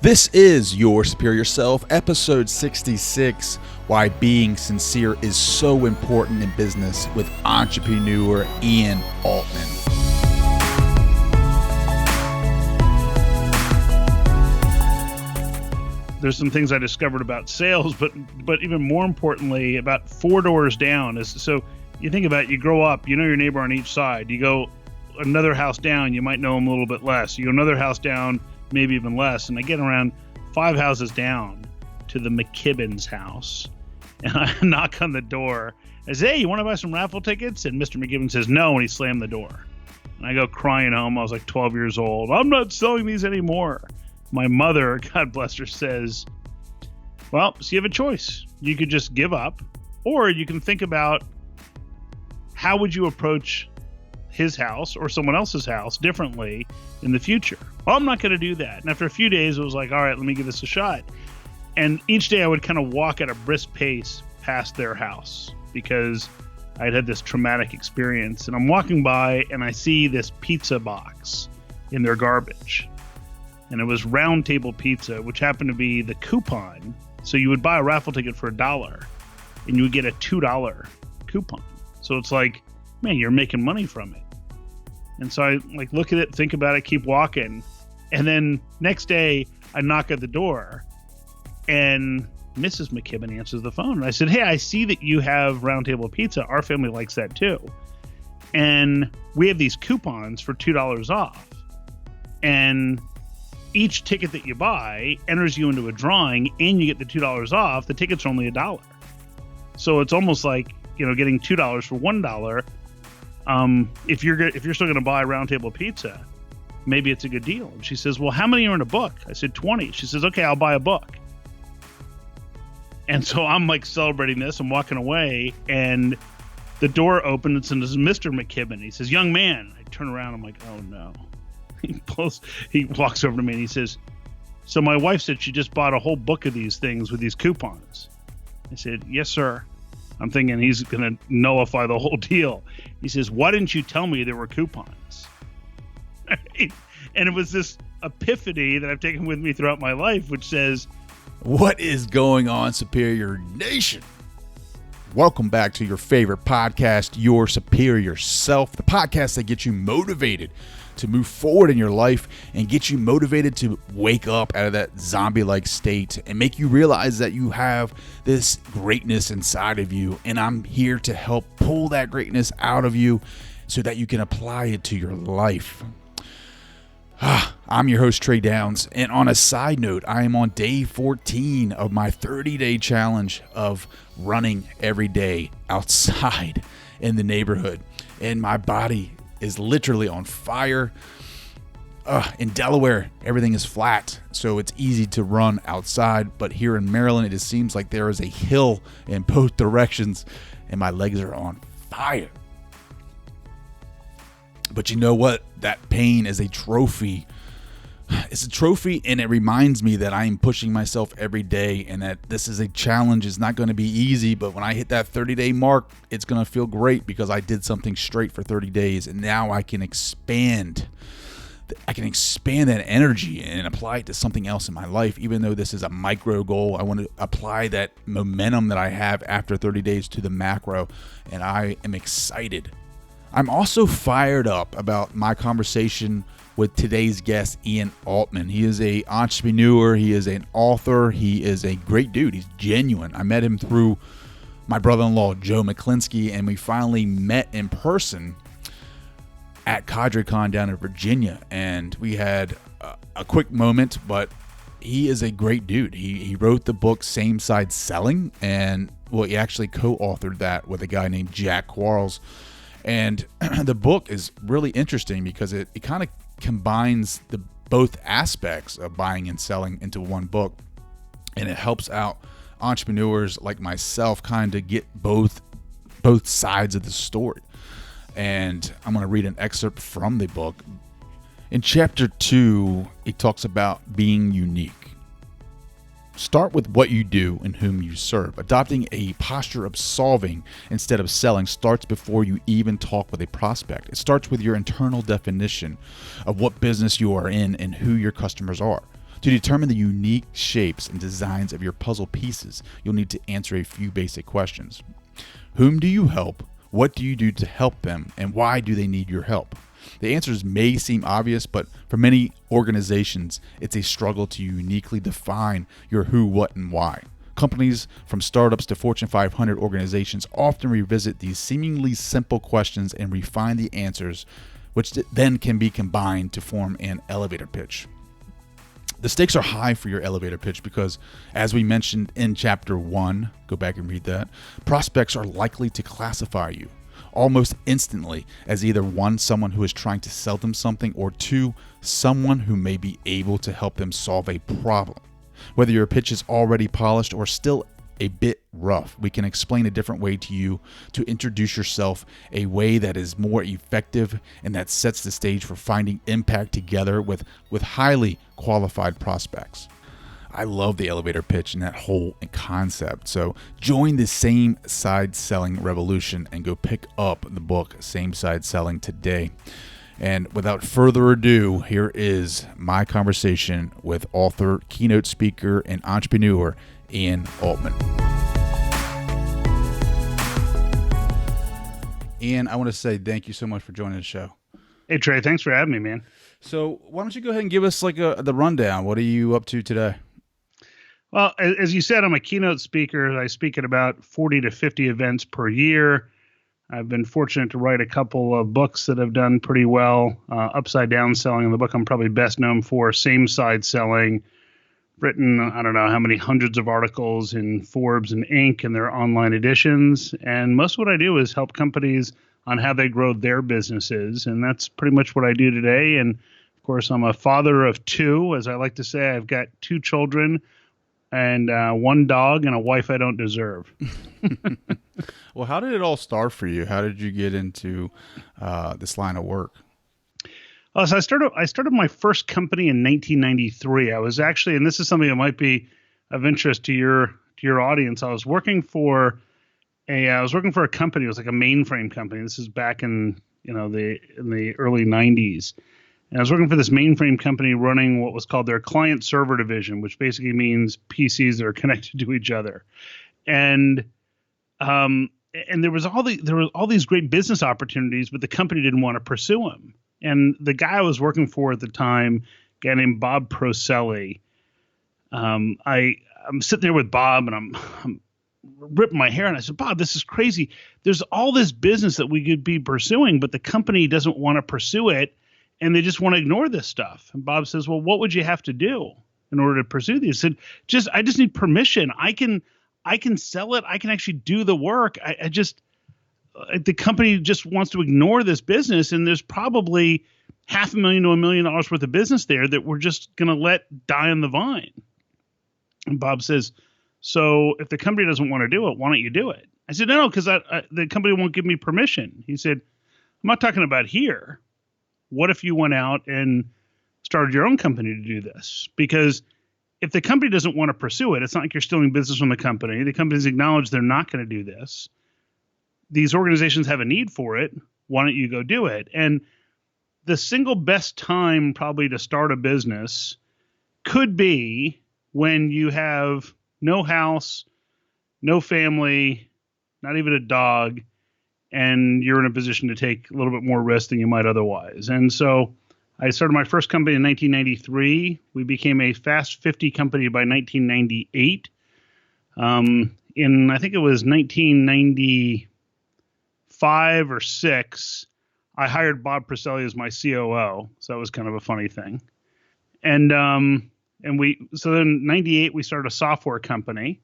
This is Your Superior Self, episode 66, Why Being Sincere is So Important in Business, with entrepreneur Ian Altman. There's some things I discovered about sales, but even more importantly, about four doors down. So you think about it, you grow up, you know your neighbor on each side. You go another house down, you might know them a little bit less. You go another house down, maybe even less. And I get around 5 houses down to the McKibbin's house, and I knock on the door. I say, "Hey, you want to buy some raffle tickets?" And Mr. McKibbin says no, and he slammed the door. And I go crying home. I was like 12 years old. "I'm not selling these anymore." My mother, God bless her, says, "Well, so you have a choice. You could just give up, or you can think about how would you approach his house or someone else's house differently in the future." Well, I'm not going to do that. And after a few days, it was like, all right, let me give this a shot. And each day I would kind of walk at a brisk pace past their house because I had this traumatic experience. And I'm walking by and I see this pizza box in their garbage. And it was Round Table Pizza, which happened to be the coupon. So you would buy a raffle ticket for $1 and you would get a $2 coupon. So it's like, man, you're making money from it. And so I look at it, think about it, keep walking. And then next day I knock at the door and Mrs. McKibbin answers the phone. And I said, "Hey, I see that you have Round Table Pizza. Our family likes that too. And we have these coupons for $2 off. And each ticket that you buy enters you into a drawing and you get the $2 off. The tickets are only $1. So it's almost like, getting $2 for $1. If you're still going to buy Round Table Pizza, maybe it's a good deal." And she says, "Well, how many are in a book?" I said, 20. She says, "Okay, I'll buy a book." And so I'm celebrating this. I'm walking away and the door opens and it's Mr. McKibbin. He says, "Young man." I turn around. I'm like, oh no. He walks over to me and he says, "So my wife said she just bought a whole book of these things with these coupons." I said, "Yes, sir." I'm thinking he's going to nullify the whole deal. He says, "Why didn't you tell me there were coupons?" And it was this epiphany that I've taken with me throughout my life, which says, what is going on, Superior Nation? Welcome back to your favorite podcast, Your Superior Self, the podcast that gets you motivated to move forward in your life and get you motivated to wake up out of that zombie-like state and make you realize that you have this greatness inside of you. And I'm here to help pull that greatness out of you so that you can apply it to your life. I'm your host, Trey Downs. And on a side note, I am on day 14 of my 30-day challenge of running every day outside in the neighborhood. And my body is literally on fire. In Delaware, everything is flat, so it's easy to run outside. But here in Maryland, it just seems like there is a hill in both directions, and my legs are on fire. But you know what? That pain is a trophy. It's a trophy, and it reminds me that I am pushing myself every day and that this is a challenge. It's not going to be easy, but when I hit that 30-day mark, it's going to feel great because I did something straight for 30 days, and now I can expand. I can expand that energy and apply it to something else in my life. Even though this is a micro goal, I want to apply that momentum that I have after 30 days to the macro, and I am excited. I'm also fired up about my conversation with today's guest, Ian Altman. He is an entrepreneur. He is an author. He is a great dude. He's genuine. I met him through my brother-in-law, Joe McClinsky, and we finally met in person at CadreCon down in Virginia. And we had a quick moment, but he is a great dude. He wrote the book Sameside Selling, and he actually co-authored that with a guy named Jack Quarles. And the book is really interesting because it kind of combines both aspects of buying and selling into one book, and it helps out entrepreneurs like myself kind of get both sides of the story. And I'm going to read an excerpt from the book. In chapter 2, it talks about being unique. Start with what you do and whom you serve. Adopting a posture of solving instead of selling starts before you even talk with a prospect. It starts with your internal definition of what business you are in and who your customers are. To determine the unique shapes and designs of your puzzle pieces, you'll need to answer a few basic questions. Whom do you help? What do you do to help them? And why do they need your help? The answers may seem obvious, but for many organizations, it's a struggle to uniquely define your who, what, and why. Companies from startups to Fortune 500 organizations often revisit these seemingly simple questions and refine the answers, which then can be combined to form an elevator pitch. The stakes are high for your elevator pitch because, as we mentioned in chapter 1, go back and read that, prospects are likely to classify you almost instantly as either 1, someone who is trying to sell them something, or 2, someone who may be able to help them solve a problem. Whether your pitch is already polished or still a bit rough, we can explain a different way to you to introduce yourself, a way that is more effective and that sets the stage for finding impact together with highly qualified prospects. I love the elevator pitch and that whole concept. So join the Sameside selling revolution and go pick up the book Sameside Selling today. And without further ado, here is my conversation with author, keynote speaker, and entrepreneur Ian Altman. Ian, I want to say thank you so much for joining the show. Hey, Trey, thanks for having me, man. So why don't you go ahead and give us the rundown? What are you up to today? Well, as you said, I'm a keynote speaker. I speak at about 40 to 50 events per year. I've been fortunate to write a couple of books that have done pretty well. Upside Down Selling, and the book I'm probably best known for, Sameside Selling. Written, I don't know how many hundreds of articles in Forbes and Inc. and their online editions. And most of what I do is help companies on how they grow their businesses. And that's pretty much what I do today. And of course, I'm a father of 2. As I like to say, I've got 2 children and 1 dog and a wife I don't deserve. Well, how did it all start for you? How did you get into this line of work? So I started my first company in 1993. I was actually, and this is something that might be of interest to your audience. I was working for a company. It was like a mainframe company. This is back in the early 90s. And I was working for this mainframe company running what was called their client server division, which basically means PCs that are connected to each other. And there was all these great business opportunities, but the company didn't want to pursue them. And the guy I was working for at the time, a guy named Bob Proselli, I'm sitting there with Bob and I'm ripping my hair, and I said, Bob, this is crazy. There's all this business that we could be pursuing, but the company doesn't want to pursue it, and they just want to ignore this stuff. And Bob says, well, what would you have to do in order to pursue these? I said, I just need permission. I can sell it. I can actually do the work. The company just wants to ignore this business, and there's probably $500,000 to $1 million worth of business there that we're just going to let die on the vine. And Bob says, so if the company doesn't want to do it, why don't you do it? I said, no, because the company won't give me permission. He said, I'm not talking about here. What if you went out and started your own company to do this? Because if the company doesn't want to pursue it, it's not like you're stealing business from the company. The company's acknowledged they're not going to do this. These organizations have a need for it. Why don't you go do it? And the single best time probably to start a business could be when you have no house, no family, not even a dog, and you're in a position to take a little bit more risk than you might otherwise. And so I started my first company in 1993. We became a Fast 50 company by 1998. I think it was 1995 or 6, I hired Bob Proselli as my COO. So that was kind of a funny thing. So then in 98, we started a software company.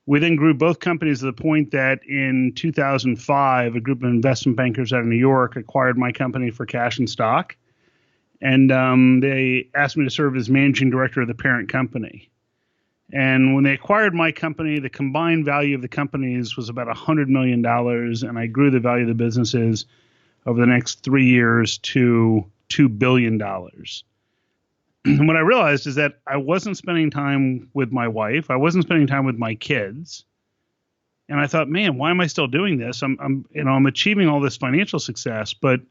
We then grew both companies to the point that in 2005, a group of investment bankers out of New York acquired my company for cash and stock. And they asked me to serve as managing director of the parent company. And when they acquired my company, the combined value of the companies was about $100 million. And I grew the value of the businesses over the next 3 years to $2 billion. And what I realized is that I wasn't spending time with my wife. I wasn't spending time with my kids. And I thought, man, why am I still doing this? I'm achieving all this financial success, but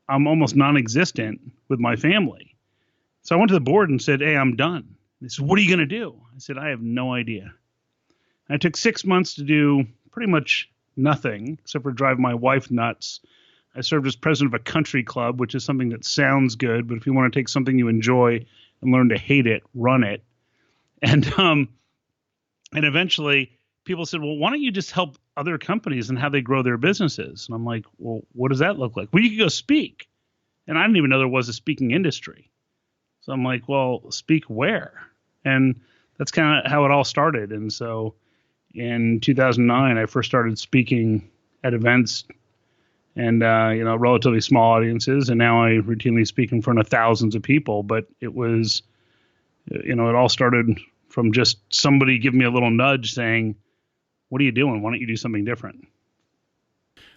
I'm almost non-existent with my family. So I went to the board and said, hey, I'm done. They said, what are you going to do? I said, I have no idea. I took 6 months to do pretty much nothing except for drive my wife nuts. I served as president of a country club, which is something that sounds good, but if you want to take something you enjoy and learn to hate it, run it. And eventually people said, well, why don't you just help other companies and how they grow their businesses? And I'm like, well, what does that look like? Well, you could go speak. And I didn't even know there was a speaking industry. So I'm like, well, speak where? And that's kind of how it all started. And so in 2009, I first started speaking at events and, relatively small audiences. And now I routinely speak in front of thousands of people. But it was, it all started from just somebody giving me a little nudge saying, what are you doing? Why don't you do something different?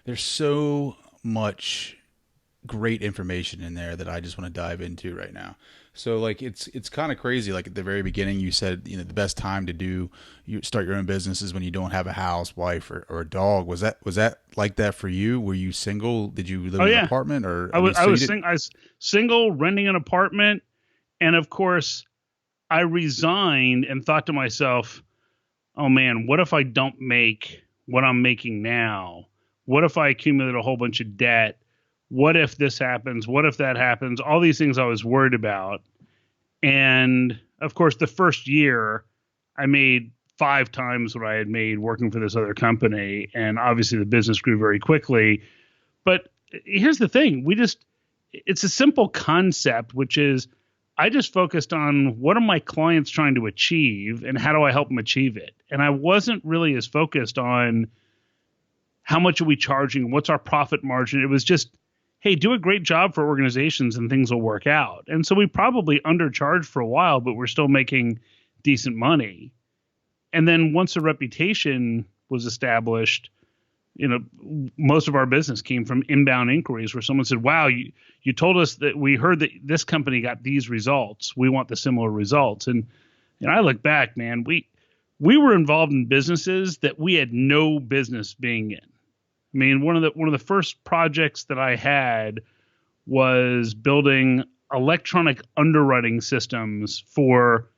There's so much great information in there that I just want to dive into right now. So like it's kind of crazy. Like at the very beginning, you said the best time to start your own business is when you don't have a house, wife, or a dog. Was that like that for you? Were you single? Did you live in an apartment? Or I was single, renting an apartment, and of course, I resigned and thought to myself, oh man, what if I don't make what I'm making now? What if I accumulate a whole bunch of debt? What if this happens? What if that happens? All these things I was worried about. And of course, the first year I made 5 times what I had made working for this other company. And obviously the business grew very quickly. But here's the thing. It's a simple concept, which is I just focused on what are my clients trying to achieve and how do I help them achieve it? And I wasn't really as focused on how much are we charging? What's our profit margin? It was just, hey, do a great job for organizations and things will work out. And so we probably undercharged for a while, but we're still making decent money. And then once a reputation was established, most of our business came from inbound inquiries where someone said, wow, you told us that we heard that this company got these results. We want the similar results. And I look back, man, we were involved in businesses that we had no business being in. I mean, one of the first projects that I had was building electronic underwriting systems for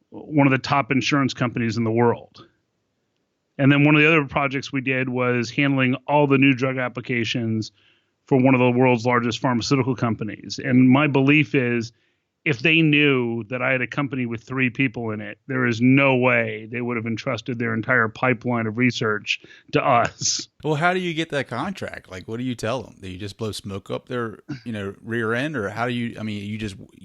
one of the top insurance companies in the world. And then one of the other projects we did was handling all the new drug applications for one of the world's largest pharmaceutical companies. And my belief is if they knew that I had a company with 3 people in it, there is no way they would have entrusted their entire pipeline of research to us. Well, how do you get that contract? Like, what do you tell them? Do you just blow smoke up their, rear end, or how do you? I mean, you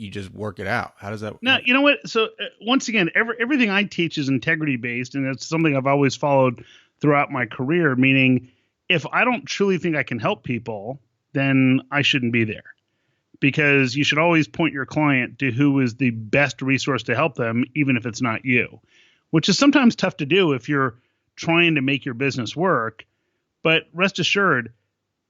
just work it out. How does that? Now, you know what? So once again, everything I teach is integrity based, and it's something I've always followed throughout my career. Meaning, if I don't truly think I can help people, then I shouldn't be there. Because you should always point your client to who is the best resource to help them, even if it's not you, which is sometimes tough to do if you're trying to make your business work. But rest assured,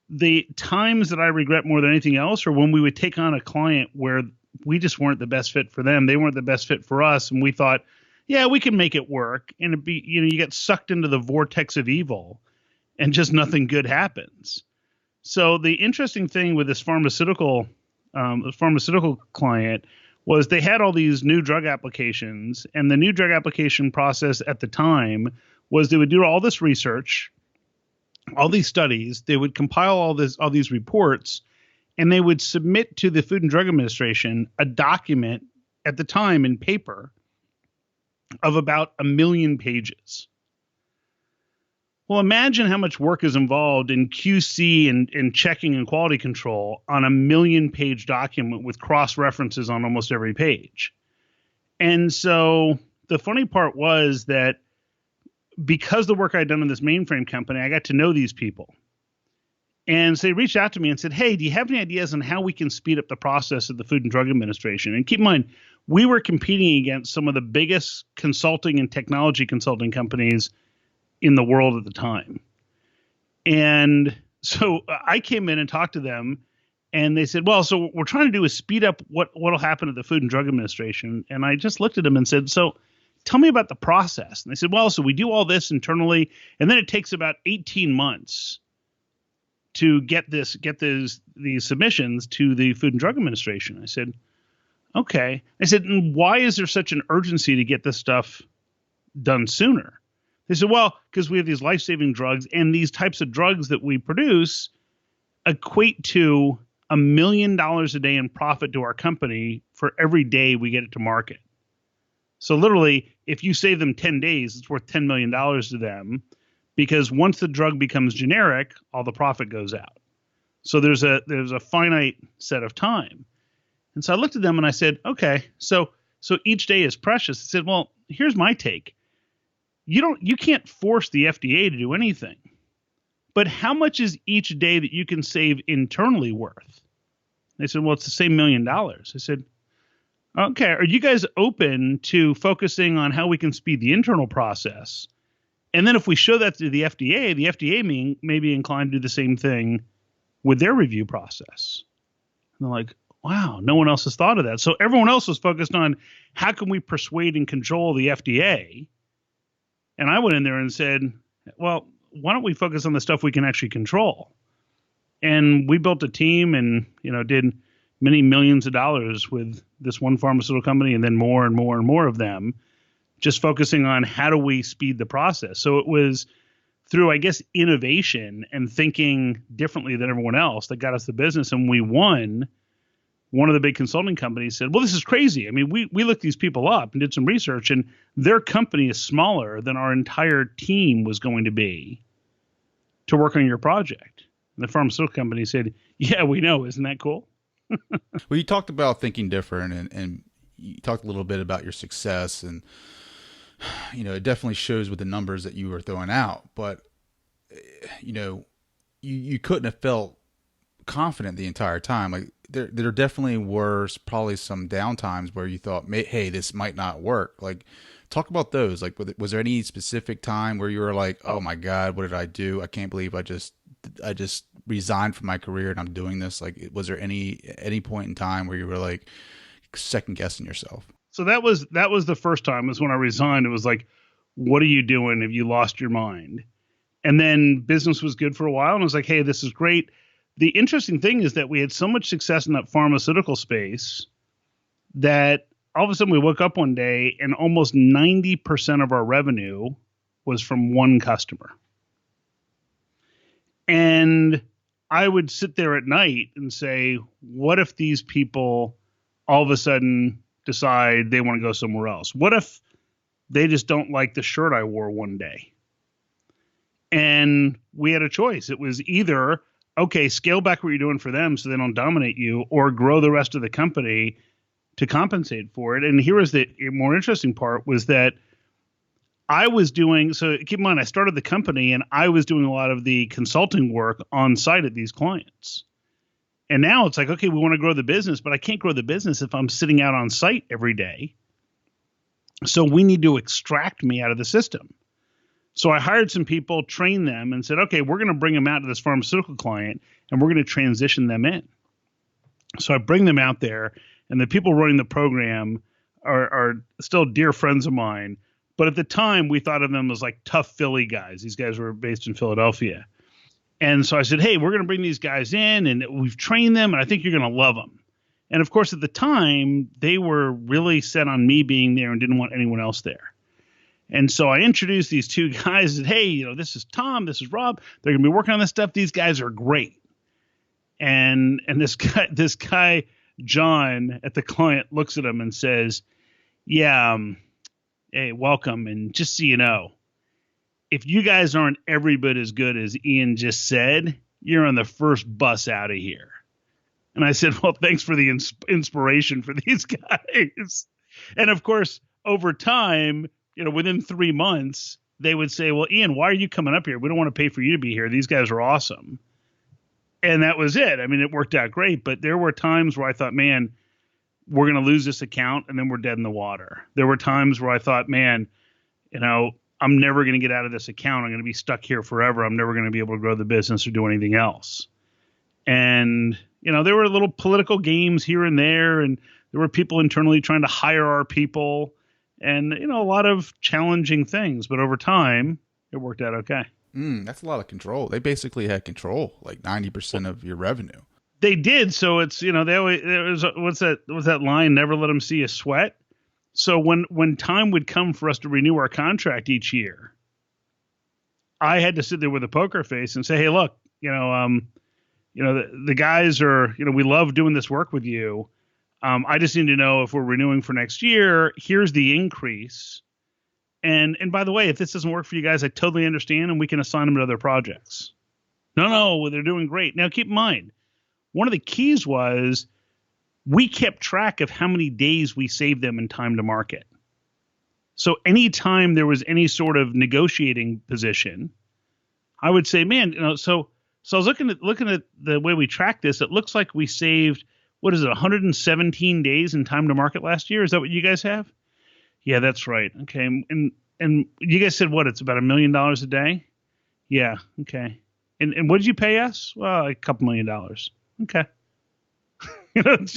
the times that I regret more than anything else are when we would take on a client where we just weren't the best fit for them. They weren't the best fit for us. And we thought, yeah, we can make it work. And it'd be, you get sucked into the vortex of evil and just nothing good happens. So the interesting thing with this pharmaceutical client was they had all these new drug applications, and the new drug application process at the time was they would do all this research, all these studies, they would compile all these reports, and they would submit to the Food and Drug Administration a document at the time in paper of about 1 million pages. Well, imagine how much work is involved in QC and checking and quality control on a 1 million page document with cross references on almost every page. And so the funny part was that because the work I'd done in this mainframe company, I got to know these people. And so they reached out to me and said, hey, do you have any ideas on how we can speed up the process of the Food and Drug Administration? And keep in mind, we were competing against some of the biggest consulting and technology consulting companies in the world at the time. And so I came in and talked to them, and they said, well, so what we're trying to do is speed up what'll happen at the Food and Drug Administration. And I just looked at them and said, so tell me about the process. And they said, well, so we do all this internally, and then it takes about 18 months to get these submissions to the Food and Drug Administration. I said, Okay. I said, and why is there such an urgency to get this stuff done sooner? They said, well, because we have these life-saving drugs, and these types of drugs that we produce equate to $1 million a day in profit to our company for every day we get it to market. So literally, if you save them 10 days, it's worth $10 million to them, because once the drug becomes generic, all the profit goes out. So there's a finite set of time. And so I looked at them and I said, okay, so each day is precious. I said, well, here's my take. You can't force the FDA to do anything. But how much is each day that you can save internally worth? They said, well, it's the same $1 million. I said, okay, are you guys open to focusing on how we can speed the internal process? And then if we show that to the FDA may be inclined to do the same thing with their review process. And they're like, wow, no one else has thought of that. So everyone else was focused on how can we persuade and control the FDA? And I went in there and said, well, why don't we focus on the stuff we can actually control? And we built a team and, did many millions of dollars with this one pharmaceutical company, and then more and more and more of them, just focusing on how do we speed the process. So it was through, I guess, innovation and thinking differently than everyone else that got us the business. And we won. One of the big consulting companies said, well, this is crazy. I mean, we looked these people up and did some research, and their company is smaller than our entire team was going to be to work on your project. And the pharmaceutical company said, yeah, we know. Isn't that cool? Well, you talked about thinking different, and you talked a little bit about your success, and it definitely shows with the numbers that you were throwing out. But you couldn't have felt confident the entire time. Like there definitely were probably some down times where you thought, hey, this might not work. Like, talk about those. Like, was there any specific time where you were like, oh my God, what did I do? I can't believe I just resigned from my career and I'm doing this. Like, was there any point in time where you were like second guessing yourself? So that was the first time, was when I resigned. It was like, what are you doing? Have you lost your mind? And then business was good for a while. And I was like, hey, this is great. The interesting thing is that we had so much success in that pharmaceutical space that all of a sudden we woke up one day and almost 90% of our revenue was from one customer. And I would sit there at night and say, what if these people all of a sudden decide they want to go somewhere else? What if they just don't like the shirt I wore one day? And we had a choice. It was either, okay, scale back what you're doing for them so they don't dominate you, or grow the rest of the company to compensate for it. And here was the more interesting part, was that I was doing, so keep in mind, I started the company and I was doing a lot of the consulting work on site at these clients. And now it's like, okay, we want to grow the business, but I can't grow the business if I'm sitting out on site every day. So we need to extract me out of the system. So I hired some people, trained them, and said, okay, we're going to bring them out to this pharmaceutical client and we're going to transition them in. So I bring them out there, and the people running the program are still dear friends of mine. But at the time, we thought of them as like tough Philly guys. These guys were based in Philadelphia. And so I said, hey, we're going to bring these guys in, and we've trained them, and I think you're going to love them. And of course, at the time, they were really set on me being there and didn't want anyone else there. And so I introduced these two guys and said, hey, this is Tom, this is Rob. They're going to be working on this stuff. These guys are great. And this guy, John, at the client, looks at him and says, yeah, hey, welcome. And just so you know, if you guys aren't every bit as good as Ian just said, you're on the first bus out of here. And I said, well, thanks for the inspiration for these guys. And of course, over time, within 3 months, they would say, well, Ian, why are you coming up here? We don't want to pay for you to be here. These guys are awesome. And that was it. I mean, it worked out great. But there were times where I thought, man, we're going to lose this account and then we're dead in the water. There were times where I thought, man, I'm never going to get out of this account. I'm going to be stuck here forever. I'm never going to be able to grow the business or do anything else. And, there were little political games here and there, and there were people internally trying to hire our people, and, a lot of challenging things. But over time, it worked out okay. That's a lot of control. They basically had control, like 90% of your revenue. They did. So it's, they always, what's that line? Never let them see you sweat. So when time would come for us to renew our contract each year, I had to sit there with a poker face and say, hey, look, the guys are, we love doing this work with you. I just need to know if we're renewing for next year. Here's the increase. And by the way, if this doesn't work for you guys, I totally understand, and we can assign them to other projects. No, they're doing great. Now, keep in mind, one of the keys was we kept track of how many days we saved them in time to market. So anytime there was any sort of negotiating position, I would say, man, so I was looking at the way we track this. It looks like we saved, 117 days in time to market last year. Is that what you guys have? Yeah, that's right. Okay. And you guys said what? It's about $1 million a day? Yeah. Okay. And what did you pay us? Well, $2 million. Okay. It's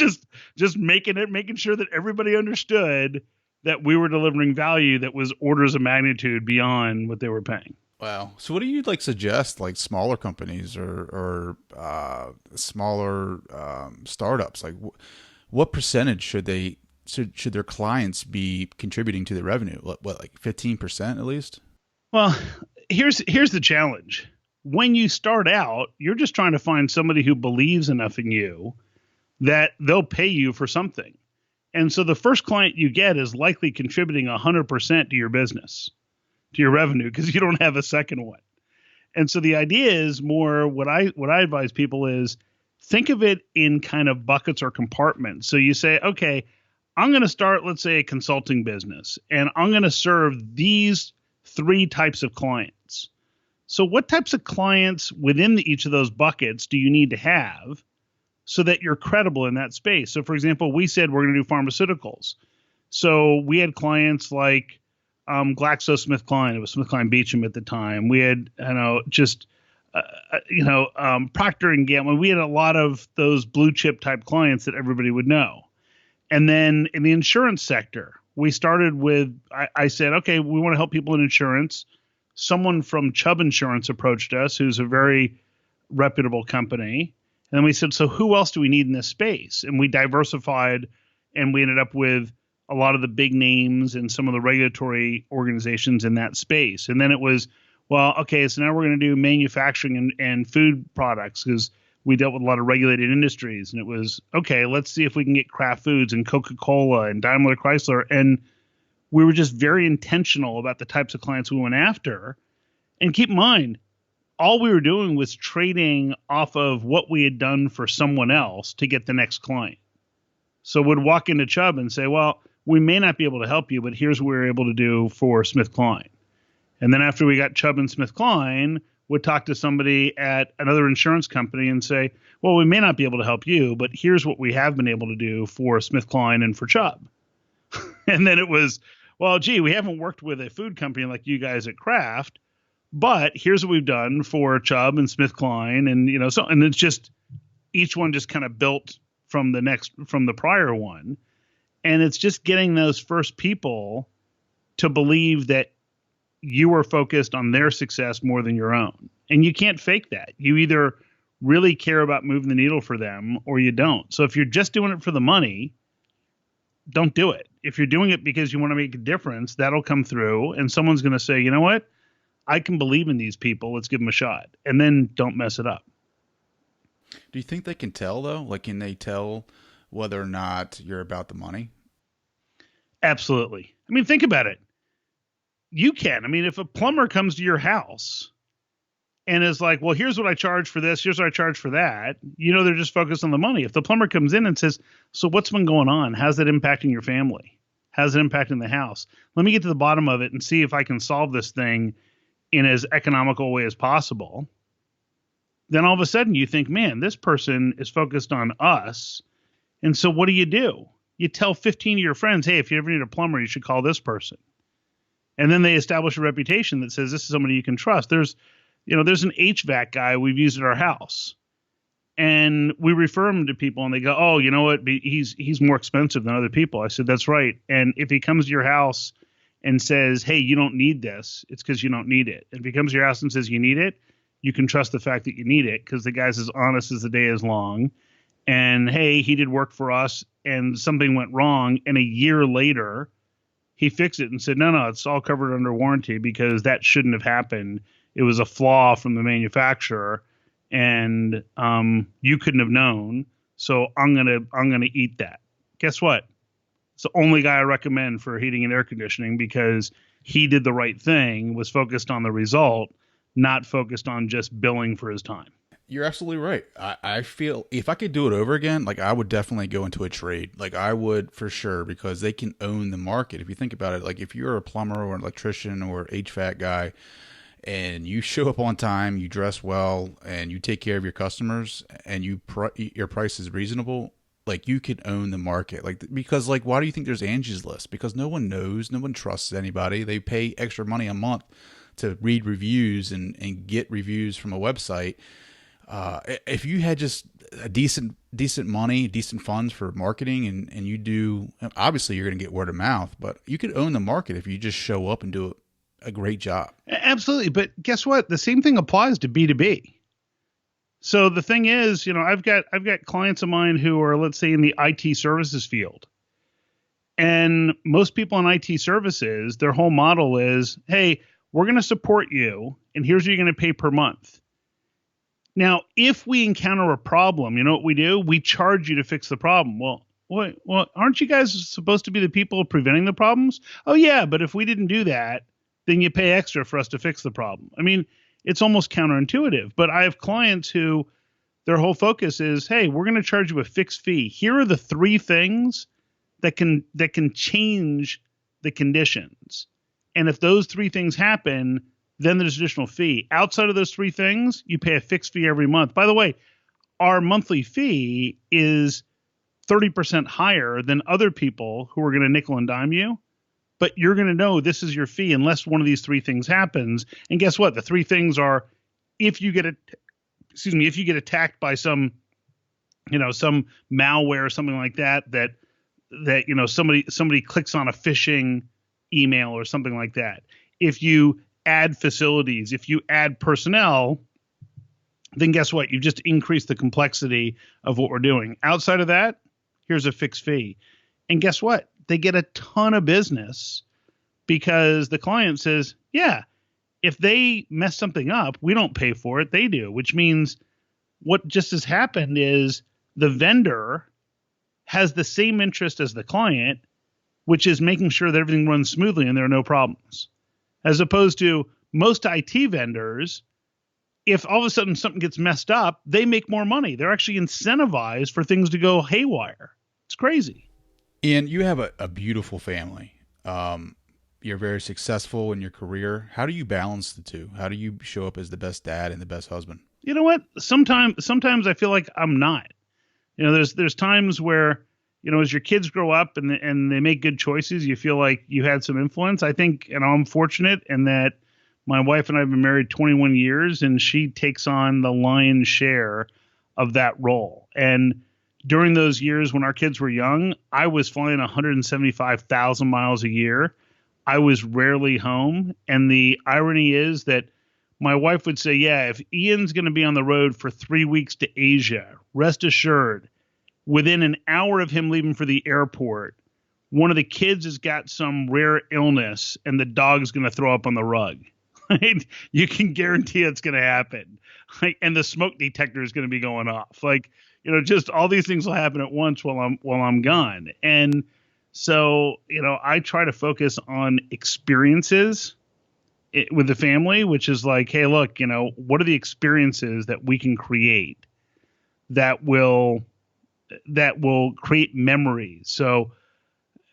just making sure that everybody understood that we were delivering value that was orders of magnitude beyond what they were paying. Wow. So what do you suggest, smaller companies or smaller startups? What percentage should their clients be contributing to the revenue? What 15% at least? Well, here's the challenge. When you start out, you're just trying to find somebody who believes enough in you that they'll pay you for something. And so the first client you get is likely contributing 100% to your business, to your revenue, because you don't have a second one. And so the idea is more, what I advise people is think of it in kind of buckets or compartments. So you say, okay, I'm going to start, let's say, a consulting business, and I'm going to serve these 3 types of clients. So what types of clients within each of those buckets do you need to have so that you're credible in that space? So, for example, we said we're going to do pharmaceuticals. So we had clients like GlaxoSmithKline. It was SmithKline Beecham at the time. We had, Procter & Gamble. We had a lot of those blue chip type clients that everybody would know. And then in the insurance sector, we started with, I said, okay, we want to help people in insurance. Someone from Chubb Insurance approached us, who's a very reputable company. And then we said, so who else do we need in this space? And we diversified, and we ended up with a lot of the big names and some of the regulatory organizations in that space. And then it was, well, okay, so now we're going to do manufacturing and food products, because we dealt with a lot of regulated industries. And it was, okay, let's see if we can get Kraft Foods and Coca-Cola and Daimler Chrysler. And we were just very intentional about the types of clients we went after. And keep in mind, all we were doing was trading off of what we had done for someone else to get the next client. So we'd walk into Chubb and say, well, we may not be able to help you, but here's what we were able to do for SmithKline. And then after we got Chubb and SmithKline, we'd talk to somebody at another insurance company and say, well, we may not be able to help you, but here's what we have been able to do for SmithKline and for Chubb. And then it was, well, gee, we haven't worked with a food company like you guys at Kraft, but here's what we've done for Chubb and SmithKline. And, and it's just, each one just kind of built from the prior one. And it's just getting those first people to believe that you are focused on their success more than your own. And you can't fake that. You either really care about moving the needle for them or you don't. So if you're just doing it for the money, don't do it. If you're doing it because you want to make a difference, that'll come through, and someone's going to say, you know what? I can believe in these people. Let's give them a shot. And then don't mess it up. Do you think they can tell, though? Can they tell whether or not you're about the money? Absolutely. I mean, think about it. You can. I mean, if a plumber comes to your house and is like, well, here's what I charge for this, here's what I charge for that, they're just focused on the money. If the plumber comes in and says, so what's been going on? How's that impacting your family? How's it impacting the house? Let me get to the bottom of it and see if I can solve this thing in as economical way as possible. Then all of a sudden you think, man, this person is focused on us. And so what do? You tell 15 of your friends, hey, if you ever need a plumber, you should call this person. And then they establish a reputation that says this is somebody you can trust. There's an HVAC guy we've used at our house, and we refer him to people, and they go, oh, you know what? He's more expensive than other people. I said, that's right. And if he comes to your house and says, hey, you don't need this, it's because you don't need it. And if he comes to your house and says you need it, you can trust the fact that you need it, because the guy's as honest as the day is long. and hey, he did work for us and something went wrong. And a year later, he fixed it and said, no, it's all covered under warranty because that shouldn't have happened. It was a flaw from the manufacturer, and you couldn't have known. So I'm gonna eat that. Guess what? It's the only guy I recommend for heating and air conditioning because he did the right thing, was focused on the result, not focused on just billing for his time. You're absolutely right. I feel if I could do it over again, like I would definitely go into a trade. Like I would for sure, because they can own the market. If you think about it, like if you're a plumber or an electrician or HVAC guy and you show up on time, you dress well, and you take care of your customers, and your price is reasonable, like you could own the market. Like, because like, why do you think there's Angie's List? Because no one knows, no one trusts anybody. They pay extra money a month to read reviews and get reviews from a website. If you had just a decent money, decent funds for marketing, and you do, obviously you're going to get word of mouth, but you could own the market if you just show up and do a great job. Absolutely. But guess what? The same thing applies to B2B. So the thing is, I've got clients of mine who are, let's say, in the IT services field. And most people in IT services, their whole model is, hey, we're going to support you, and here's what you're going to pay per month. Now, if we encounter a problem, you know what we do? We charge you to fix the problem. Well, aren't you guys supposed to be the people preventing the problems? Oh, yeah, but if we didn't do that, then you pay extra for us to fix the problem. I mean, it's almost counterintuitive. But I have clients who their whole focus is, hey, we're going to charge you a fixed fee. Here are the 3 things that can change the conditions. And if those 3 things happen, then there's additional fee. Outside of those 3 things, you pay a fixed fee every month. By the way, our monthly fee is 30% higher than other people who are going to nickel and dime you. But you're going to know this is your fee unless one of these 3 things happens. And guess what? The 3 things are, if you get attacked by some malware or something like that somebody clicks on a phishing email or something like that. If you add facilities, if you add personnel, then guess what? You just increase the complexity of what we're doing. Outside of that, here's a fixed fee. And guess what? They get a ton of business because the client says, yeah, if they mess something up, we don't pay for it, they do, which means what just has happened is the vendor has the same interest as the client, which is making sure that everything runs smoothly and there are no problems. As opposed to most IT vendors, if all of a sudden something gets messed up, they make more money. They're actually incentivized for things to go haywire. It's crazy. Ian, you have a beautiful family. You're very successful in your career. How do you balance the two? How do you show up as the best dad and the best husband? You know what? Sometimes I feel like I'm not. There's times where, as your kids grow up and they make good choices, you feel like you had some influence. I think, I'm fortunate in that my wife and I have been married 21 years, and she takes on the lion's share of that role. And during those years when our kids were young, I was flying 175,000 miles a year. I was rarely home. And the irony is that my wife would say, yeah, if Ian's going to be on the road for 3 weeks to Asia, rest assured, within an hour of him leaving for the airport, one of the kids has got some rare illness and the dog's going to throw up on the rug. Right? You can guarantee it's going to happen. And the smoke detector is going to be going off. Just all these things will happen at once while I'm gone. And so, I try to focus on experiences with the family, which is like, hey, look, what are the experiences that we can create that will create memories? So,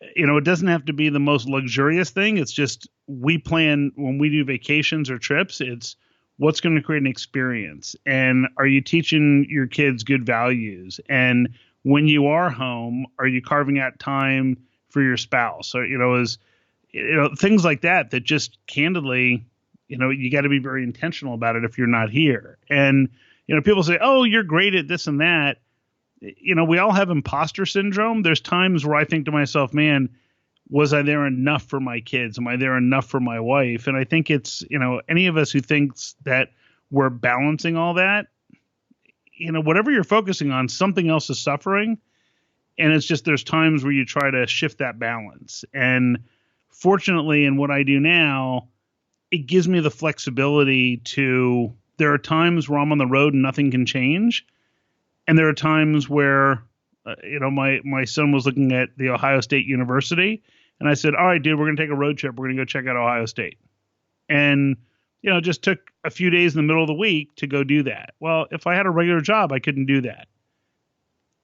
it doesn't have to be the most luxurious thing. It's just, we plan when we do vacations or trips, it's what's going to create an experience. And are you teaching your kids good values? And when you are home, are you carving out time for your spouse? Or, things like that just candidly, you got to be very intentional about it if you're not here. And, people say, oh, you're great at this and that. We all have imposter syndrome. There's times where I think to myself, man, was I there enough for my kids? Am I there enough for my wife? And I think it's, any of us who thinks that we're balancing all that, whatever you're focusing on, something else is suffering. And it's just, there's times where you try to shift that balance. And fortunately, in what I do now, it gives me the flexibility there are times where I'm on the road and nothing can change. And there are times where, my son was looking at the Ohio State University, and I said, all right, dude, we're going to take a road trip. We're going to go check out Ohio State. And, it just took a few days in the middle of the week to go do that. Well, if I had a regular job, I couldn't do that.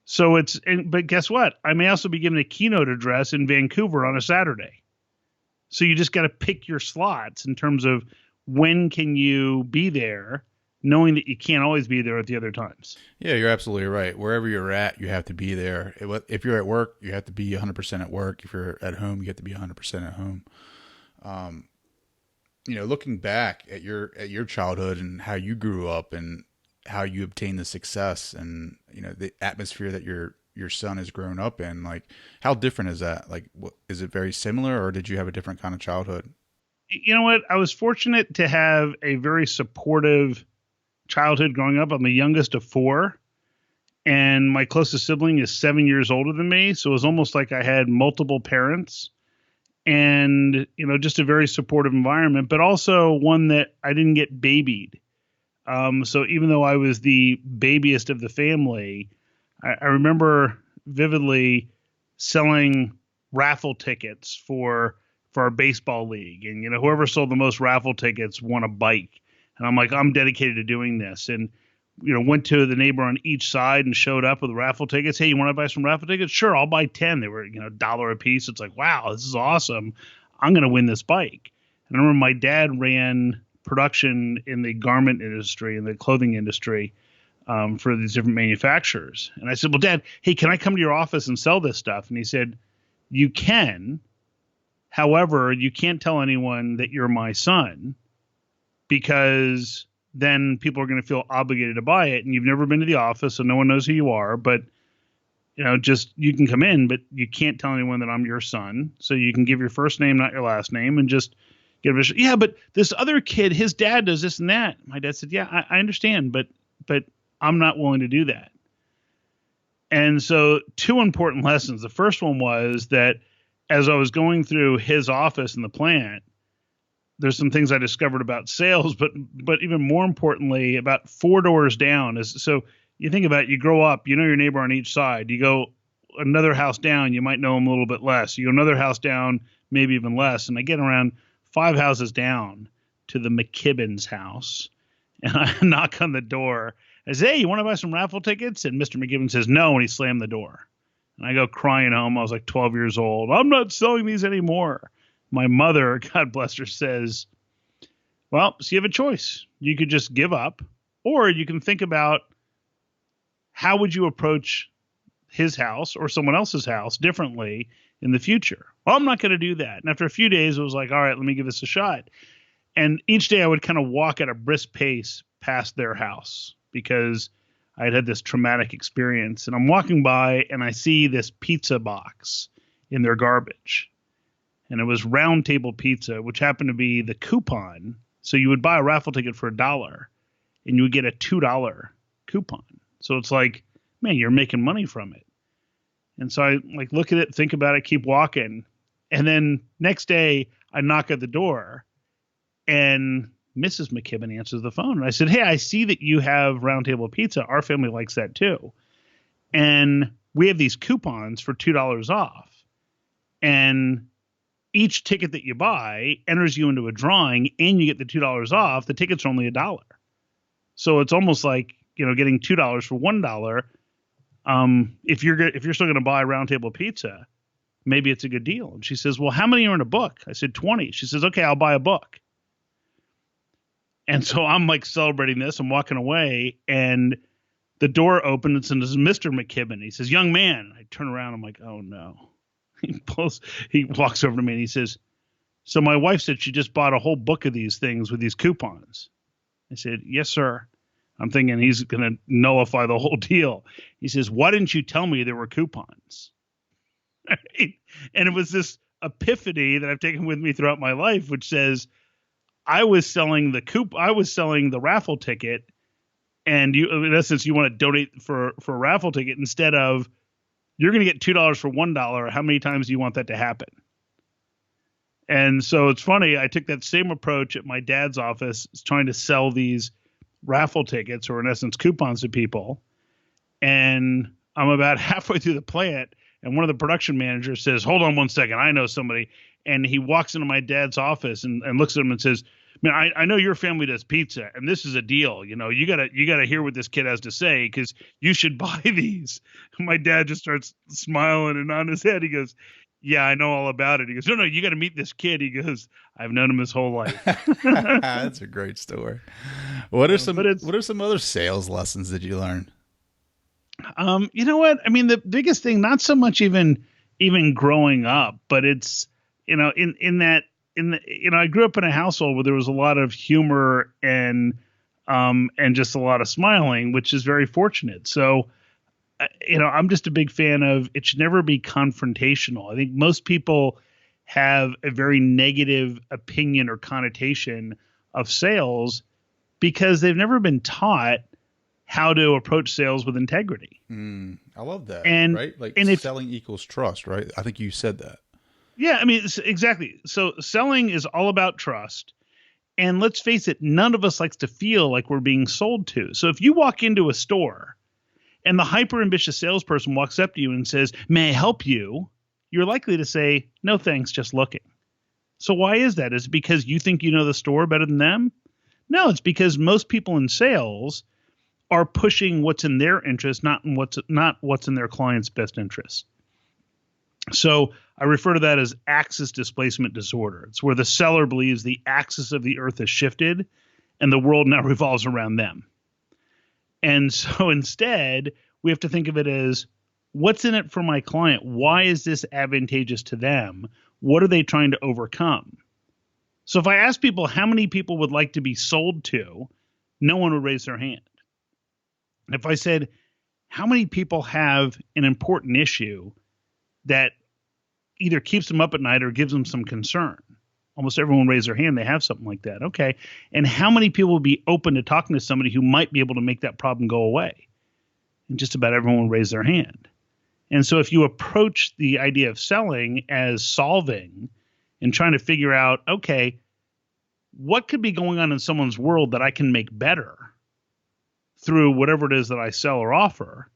So but guess what? I may also be given a keynote address in Vancouver on a Saturday. So you just got to pick your slots in terms of when can you be there, knowing that you can't always be there at the other times. Yeah, you're absolutely right. Wherever you're at, you have to be there. If you're at work, you have to be 100% at work. If you're at home, you have to be 100% at home. Looking back at your childhood and how you grew up and how you obtained the success and, the atmosphere that your son has grown up in, like, how different is that? Like, is it very similar, or did you have a different kind of childhood? You know what? I was fortunate to have a very supportive childhood growing up. I'm the youngest of four, and my closest sibling is 7 years older than me. So it was almost like I had multiple parents and, just a very supportive environment, but also one that I didn't get babied. So even though I was the babiest of the family, I remember vividly selling raffle tickets for our baseball league. And, whoever sold the most raffle tickets won a bike. And I'm like, I'm dedicated to doing this. And, went to the neighbor on each side and showed up with raffle tickets. Hey, you want to buy some raffle tickets? Sure, I'll buy 10. They were, $1 a piece. It's like, wow, this is awesome. I'm going to win this bike. And I remember my dad ran production in the garment industry and the clothing industry for these different manufacturers. And I said, well, Dad, hey, can I come to your office and sell this stuff? And he said, you can. However, you can't tell anyone that you're my son, because then people are going to feel obligated to buy it. And you've never been to the office, so no one knows who you are. But, just you can come in, but you can't tell anyone that I'm your son. So you can give your first name, not your last name, and just give it yeah, but this other kid, his dad does this and that. My dad said, yeah, I understand, but I'm not willing to do that. And so two important lessons. The first one was that as I was going through his office in the plant, there's some things I discovered about sales, but even more importantly, about 4 doors down so you think about it, you grow up, your neighbor on each side. You go another house down, you might know him a little bit less. You go another house down, maybe even less. And I get around 5 houses down to the McKibben's house, and I knock on the door. I say, hey, you want to buy some raffle tickets? And Mr. McKibben says no, and he slammed the door. And I go crying home. I was like 12 years old. I'm not selling these anymore. My mother, God bless her, says, well, so you have a choice. You could just give up, or you can think about how would you approach his house or someone else's house differently in the future. Well, I'm not going to do that. And after a few days, it was like, all right, let me give this a shot. And each day I would kind of walk at a brisk pace past their house because I had this traumatic experience. And I'm walking by and I see this pizza box in their garbage. And it was Round Table Pizza, which happened to be the coupon. So you would buy a raffle ticket for $1 and you would get a $2 coupon. So it's like, man, you're making money from it. And so I look at it, think about it, keep walking. And then next day I knock at the door and Mrs. McKibben answers the phone. And I said, hey, I see that you have Round Table Pizza. Our family likes that too. And we have these coupons for $2 off. And each ticket that you buy enters you into a drawing and you get the $2 off. The tickets are only $1. So it's almost like, getting $2 for $1. If you're still going to buy Round Table Pizza, maybe it's a good deal. And she says, well, how many are in a book? I said, 20. She says, okay, I'll buy a book. And so I'm like celebrating this. I'm walking away and the door opens and it's Mr. McKibben. He says, young man. I turn around. I'm like, oh no. He walks over to me and he says, so my wife said she just bought a whole book of these things with these coupons. I said, yes, sir. I'm thinking he's going to nullify the whole deal. He says, why didn't you tell me there were coupons? Right? And it was this epiphany that I've taken with me throughout my life, which says I was selling the raffle ticket And in essence, you want to donate for a raffle ticket instead of you're going to get $2 for $1. How many times do you want that to happen? And so it's funny. I took that same approach at my dad's office, trying to sell these raffle tickets, or in essence coupons, to people. And I'm about halfway through the plant, and one of the production managers says, "Hold on one second, I know somebody." And he walks into my dad's office and looks at him and says, "Man, I know your family does pizza, and this is a deal. You gotta hear what this kid has to say, because you should buy these." And my dad just starts smiling and on his head. He goes, "Yeah, I know all about it." He goes, No, you got to meet this kid." He goes, "I've known him his whole life." That's a great story. What are some other sales lessons that you learn? You know what? I mean, the biggest thing, not so much even growing up, but it's, I grew up in a household where there was a lot of humor and just a lot of smiling, which is very fortunate. So, I'm just a big fan of, it should never be confrontational. I think most people have a very negative opinion or connotation of sales because they've never been taught how to approach sales with integrity. I love that. Right? Like, selling equals trust, right? I think you said that. Yeah, I mean, exactly. So selling is all about trust. And let's face it, none of us likes to feel like we're being sold to. So if you walk into a store and the hyper ambitious salesperson walks up to you and says, "May I help you?" you're likely to say, "No, thanks, just looking." So why is that? Is it because you think you know the store better than them? No, it's because most people in sales are pushing what's in their interest, not what's in their client's best interest. So I refer to that as axis displacement disorder. It's where the seller believes the axis of the earth has shifted and the world now revolves around them. And so instead, we have to think of it as, what's in it for my client? Why is this advantageous to them? What are they trying to overcome? So if I ask people how many people would like to be sold to, no one would raise their hand. If I said, how many people have an important issue that either keeps them up at night or gives them some concern? Almost everyone raise their hand. They have something like that. Okay. And how many people will be open to talking to somebody who might be able to make that problem go away? And just about everyone will raise their hand. And so if you approach the idea of selling as solving and trying to figure out, okay, what could be going on in someone's world that I can make better through whatever it is that I sell or offer,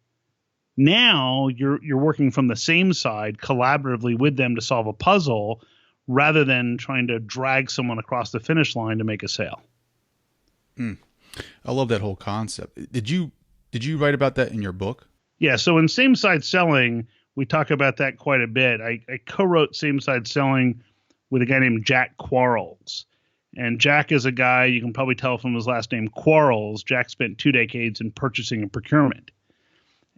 now you're working from the same side collaboratively with them to solve a puzzle rather than trying to drag someone across the finish line to make a sale. I love that whole concept. Did you write about that in your book? Yeah. So in Sameside Selling, we talk about that quite a bit. I co-wrote Sameside Selling with a guy named Jack Quarles. And Jack is a guy, you can probably tell from his last name, Quarles. Jack spent 2 decades in purchasing and procurement.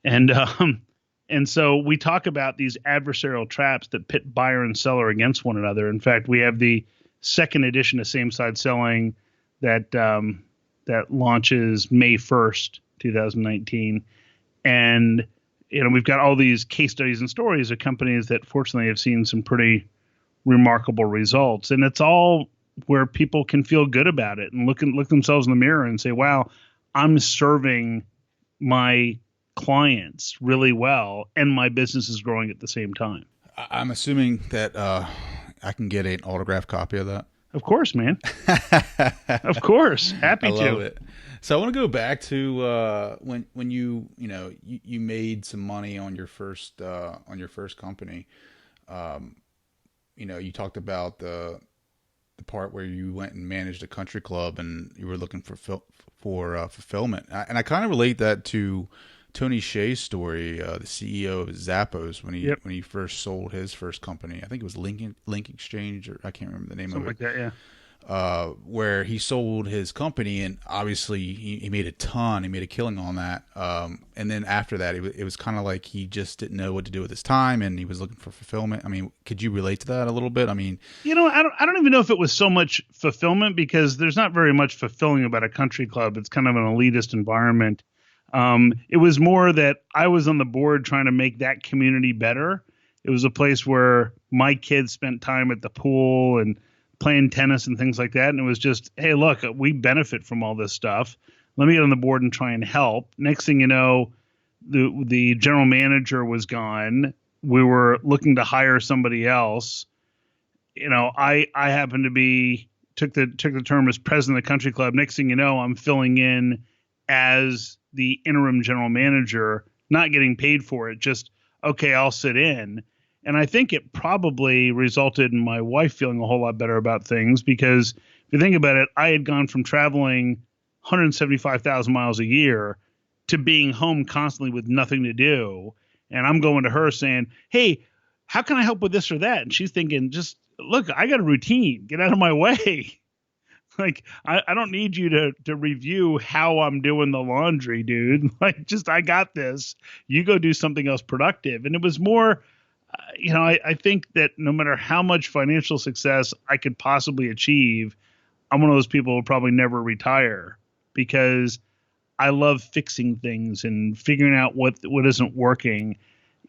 And so we talk about these adversarial traps that pit buyer and seller against one another. In fact, we have the second edition of Sameside Selling that launches May 1st, 2019. And, we've got all these case studies and stories of companies that fortunately have seen some pretty remarkable results. And it's all where people can feel good about it and look themselves in the mirror and say, wow, I'm serving my clients really well and my business is growing at the same time. I'm assuming that I can get an autographed copy of that. Of course, man. Of course. Happy to. I love it. So I want to go back to when you made some money on your first company. You talked about the part where you went and managed a country club and you were looking for fulfillment. And I kind of relate that to Tony Hsieh's story, the CEO of Zappos, when he first sold his first company. I think it was Link Exchange, or I can't remember the name Something of it. like that, yeah. Where he sold his company, and obviously he made a ton. He made a killing on that. And then after that, it was kind of like he just didn't know what to do with his time, and he was looking for fulfillment. I mean, could you relate to that a little bit? I mean, I don't even know if it was so much fulfillment, because there's not very much fulfilling about a country club. It's kind of an elitist environment. It was more that I was on the board trying to make that community better. It was a place where my kids spent time at the pool and playing tennis and things like that. And it was just, hey, look, we benefit from all this stuff. Let me get on the board and try and help. Next thing you know, the general manager was gone. We were looking to hire somebody else. I happened to be took the term as president of the country club. Next thing you know, I'm filling in as the interim general manager, not getting paid for it. Just, okay, I'll sit in. And I think it probably resulted in my wife feeling a whole lot better about things, because if you think about it, I had gone from traveling 175,000 miles a year to being home constantly with nothing to do. And I'm going to her saying, hey, how can I help with this or that? And she's thinking, just look, I got a routine. Get out of my way. Like, I don't need you to review how I'm doing the laundry, dude. Like, just, I got this. You go do something else productive. And it was more, I think that no matter how much financial success I could possibly achieve, I'm one of those people who will probably never retire, because I love fixing things and figuring out what isn't working.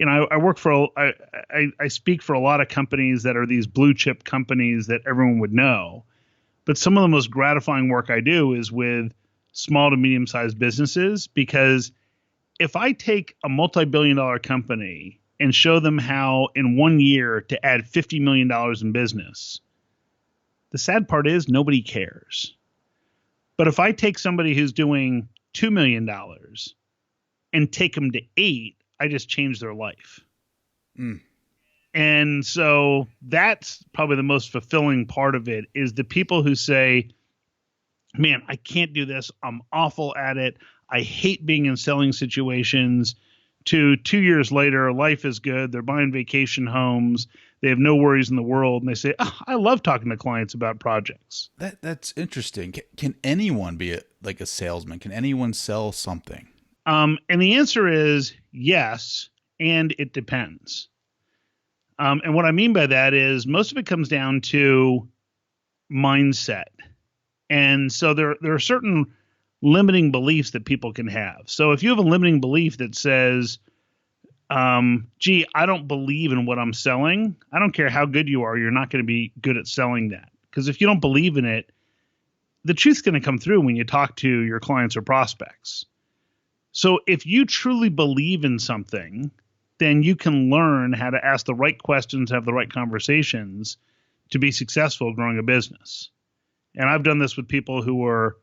I speak for a lot of companies that are these blue chip companies that everyone would know. But some of the most gratifying work I do is with small to medium sized businesses, because if I take a multi-billion-dollar company and show them how in 1 year to add $50 million in business, the sad part is nobody cares. But if I take somebody who's doing $2 million and take them to 8, I just change their life. Mm. And so that's probably the most fulfilling part of it, is the people who say, man, I can't do this. I'm awful at it. I hate being in selling situations. 2 years later, life is good. They're buying vacation homes. They have no worries in the world. And they say, I love talking to clients about projects. That's interesting. Can anyone be a salesman? Can anyone sell something? And the answer is yes, and it depends. And what I mean by that is most of it comes down to mindset. And so there are certain limiting beliefs that people can have. So if you have a limiting belief that says, gee, I don't believe in what I'm selling, I don't care how good you are, you're not going to be good at selling that. Because if you don't believe in it, the truth's going to come through when you talk to your clients or prospects. So if you truly believe in something, then you can learn how to ask the right questions, have the right conversations to be successful growing a business. And I've done this with people who are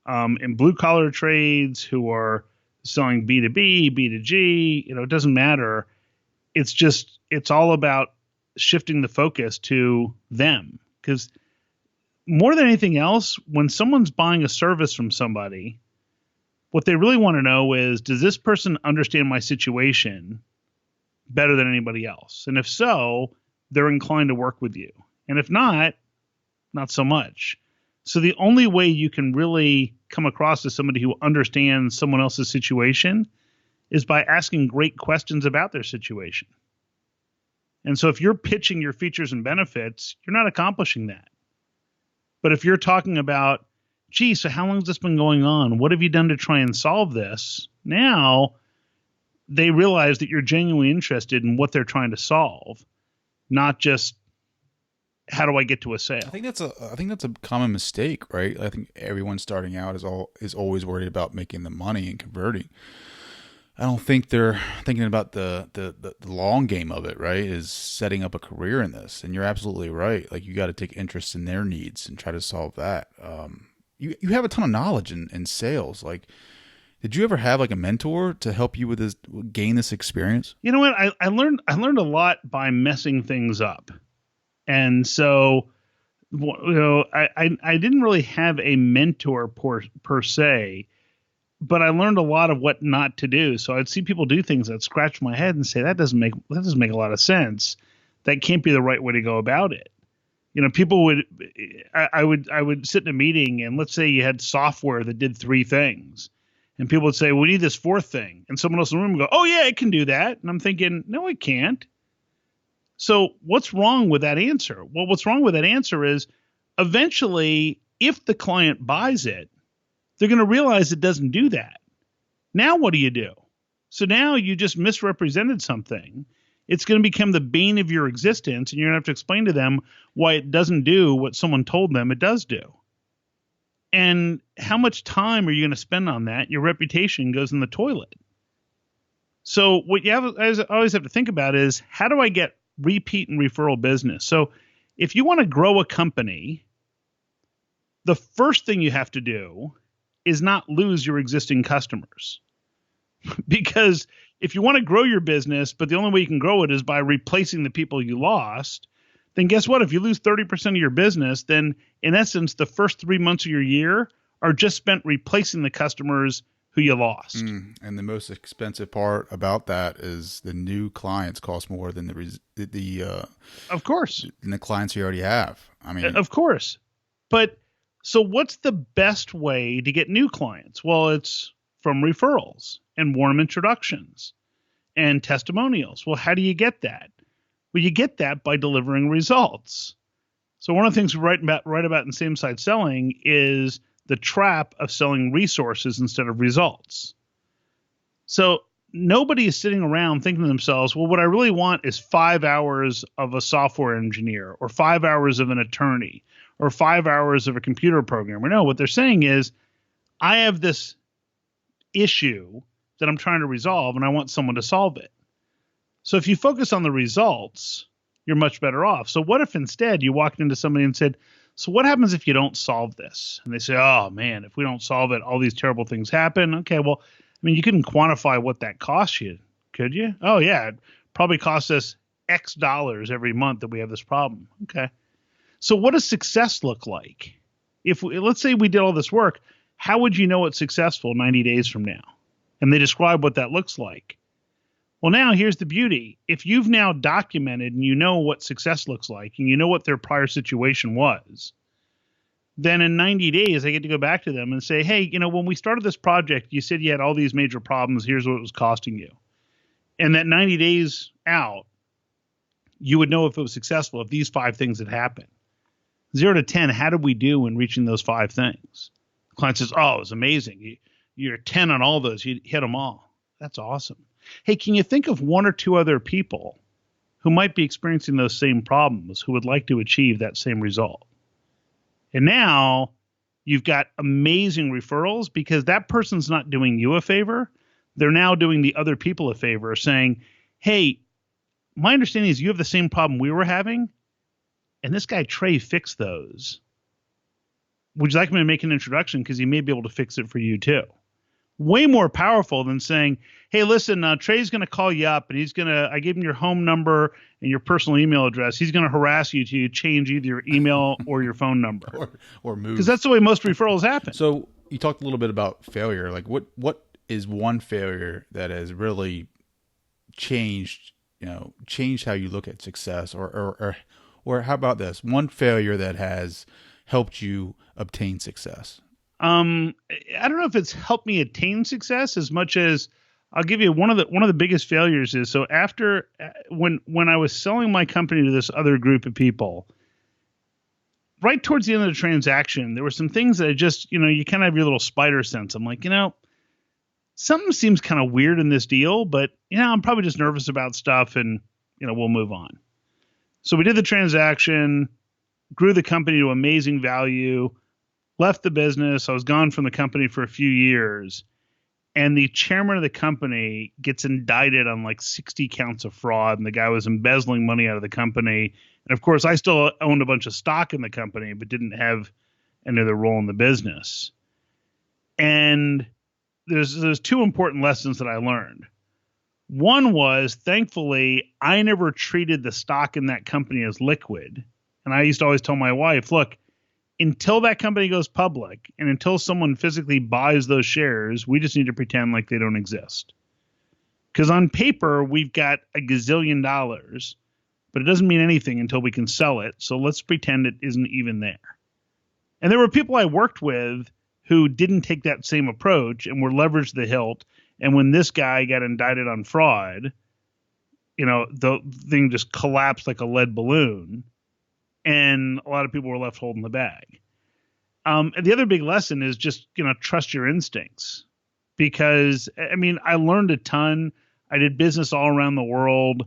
in blue collar trades, who are selling B2B, B2G, it doesn't matter. It's all about shifting the focus to them. Because more than anything else, when someone's buying a service from somebody, what they really want to know is, does this person understand my situation better than anybody else? And if so, they're inclined to work with you. And if not, not so much. So the only way you can really come across as somebody who understands someone else's situation is by asking great questions about their situation. And so if you're pitching your features and benefits, you're not accomplishing that. But if you're talking about, gee, so how long has this been going on? What have you done to try and solve this? Now they realize that you're genuinely interested in what they're trying to solve, not just how do I get to a sale. I think that's a common mistake, right? I think everyone starting out is always worried about making the money and converting. I don't think they're thinking about the long game of it, right? Is setting up a career in this. And you're absolutely right. Like, you got to take interest in their needs and try to solve that. You have a ton of knowledge in sales. Like, did you ever have like a mentor to help you with this, gain this experience? You know what? I learned a lot by messing things up. And so, I didn't really have a mentor per se, but I learned a lot of what not to do. So I'd see people do things that scratch my head and say, that doesn't make a lot of sense. That can't be the right way to go about it. People I would sit in a meeting, and let's say you had software that did 3 things, and people would say, we need this 4th thing. And someone else in the room would go, oh yeah, it can do that. And I'm thinking, no, it can't. So what's wrong with that answer? Well, what's wrong with that answer is, eventually, if the client buys it, they're going to realize it doesn't do that. Now what do you do? So now you just misrepresented something. It's going to become the bane of your existence, and you're going to have to explain to them why it doesn't do what someone told them it does do. And how much time are you going to spend on that? Your reputation goes in the toilet. So what you always have to think about is, how do I get repeat and referral business? So if you want to grow a company, the first thing you have to do is not lose your existing customers. Because if you want to grow your business, but the only way you can grow it is by replacing the people you lost, then guess what? If you lose 30% of your business, then in essence, the first 3 months of your year are just spent replacing the customers who you lost. And the most expensive part about that is the new clients cost more than of course, than the clients you already have. I mean, of course. But so what's the best way to get new clients? Well, it's from referrals and warm introductions and testimonials. Well, how do you get that? Well, you get that by delivering results. So one of the things we write about in Sameside selling is the trap of selling resources instead of results. So nobody is sitting around thinking to themselves, well, what I really want is 5 hours of a software engineer, or 5 hours of an attorney, or 5 hours of a computer programmer. No, what they're saying is, I have this issue that I'm trying to resolve, and I want someone to solve it. So if you focus on the results, you're much better off. So what if instead you walked into somebody and said, so what happens if you don't solve this? And they say, oh man, if we don't solve it, all these terrible things happen. Okay, well, I mean, you couldn't quantify what that costs you, could you? Oh yeah, it probably costs us X dollars every month that we have this problem. Okay. So what does success look like? Let's say we did all this work, how would you know it's successful 90 days from now? And they describe what that looks like. Well, now here's the beauty. If you've now documented and you know what success looks like, and you know what their prior situation was, then in 90 days, I get to go back to them and say, hey, when we started this project, you said you had all these major problems. Here's what it was costing you. And that 90 days out, you would know if it was successful if these 5 things had happened. 0 to 10, how did we do in reaching those 5 things? The client says, oh, it was amazing. You're 10 on all those. You hit them all. That's awesome. Hey, can you think of 1 or 2 other people who might be experiencing those same problems who would like to achieve that same result? And now you've got amazing referrals, because that person's not doing you a favor. They're now doing the other people a favor, saying, hey, my understanding is you have the same problem we were having, and this guy Trey fixed those. Would you like me to make an introduction? Because he may be able to fix it for you too. Way more powerful than saying, hey, listen, Trey's going to call you up, and I gave him your home number and your personal email address. He's going to harass you to change either your email or your phone number. or move. Because that's the way most referrals happen. So you talked a little bit about failure. Like what is one failure that has really changed how you look at success, or how about this? One failure that has helped you obtain success. I don't know if it's helped me attain success as much as I'll give you one of the biggest failures is, so after when I was selling my company to this other group of people, right towards the end of the transaction, there were some things that I just, you kind of have your little spider sense. I'm like, something seems kind of weird in this deal, but I'm probably just nervous about stuff, and we'll move on. So we did the transaction, grew the company to amazing value, left the business. I was gone from the company for a few years, and the chairman of the company gets indicted on like 60 counts of fraud, and the guy was embezzling money out of the company. And of course, I still owned a bunch of stock in the company, but didn't have any other role in the business. And there's 2 important lessons that I learned. One was, thankfully, I never treated the stock in that company as liquid. And I used to always tell my wife, look, until that company goes public and until someone physically buys those shares, we just need to pretend like they don't exist. Because on paper, we've got a gazillion dollars, but it doesn't mean anything until we can sell it. So let's pretend it isn't even there. And there were people I worked with who didn't take that same approach and were leveraged to the hilt. And when this guy got indicted on fraud, the thing just collapsed like a lead balloon. And a lot of people were left holding the bag. And the other big lesson is just, trust your instincts. Because, I learned a ton. I did business all around the world,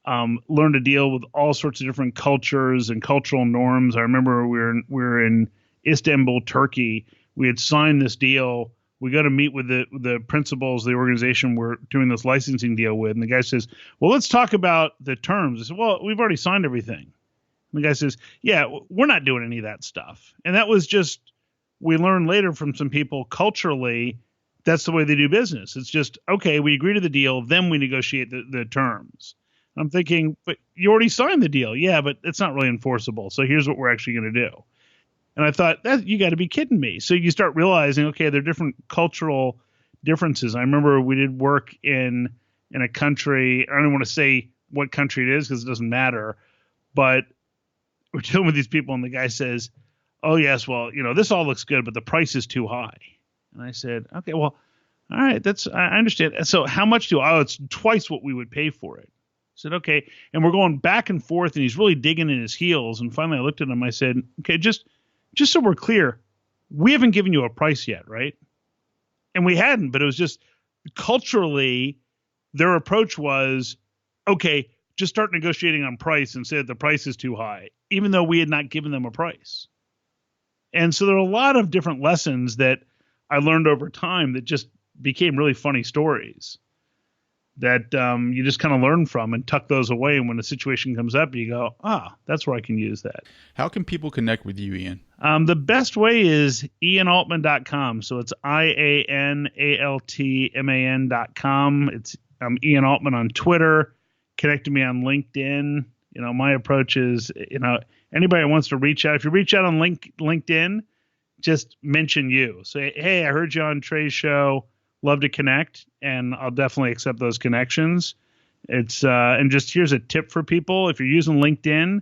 learned to deal with all sorts of different cultures and cultural norms. I remember we were in Istanbul, Turkey, we had signed this deal. We go to meet with the principals of the organization we're doing this licensing deal with. And the guy says, well, let's talk about the terms. I said, well, we've already signed everything. And the guy says, yeah, we're not doing any of that stuff. And that was just, we learned later from some people culturally, that's the way they do business. It's just, okay, we agree to the deal, then we negotiate the terms. I'm thinking, but you already signed the deal. Yeah, but it's not really enforceable. So here's what we're actually going to do. And I thought, that you got to be kidding me. So you start realizing, okay, there are different cultural differences. I remember we did work in a country. I don't want to say what country it is because it doesn't matter. But we're dealing with these people, and the guy says, oh, yes, well, this all looks good, but the price is too high. And I said, okay, well, all right, I understand. So how much it's twice what we would pay for it. I said, okay. And we're going back and forth, and he's really digging in his heels. And finally I looked at him. I said, okay, just so we're clear, we haven't given you a price yet, right? And we hadn't, but it was just culturally, their approach was, okay, just start negotiating on price and say that the price is too high, even though we had not given them a price. And so there are a lot of different lessons that I learned over time that just became really funny stories that you just kind of learn from and tuck those away. And when a situation comes up, you go, that's where I can use that. How can people connect with you, Ian? The best way is ianaltman.com. So it's IANALTMAN.com. I'm Ian Altman on Twitter. Connect to me on LinkedIn. My approach is, anybody that wants to reach out, if you reach out on LinkedIn, just mention you. Say, hey, I heard you on Trey's show. Love to connect, and I'll definitely accept those connections. It's and just here's a tip for people: if you're using LinkedIn,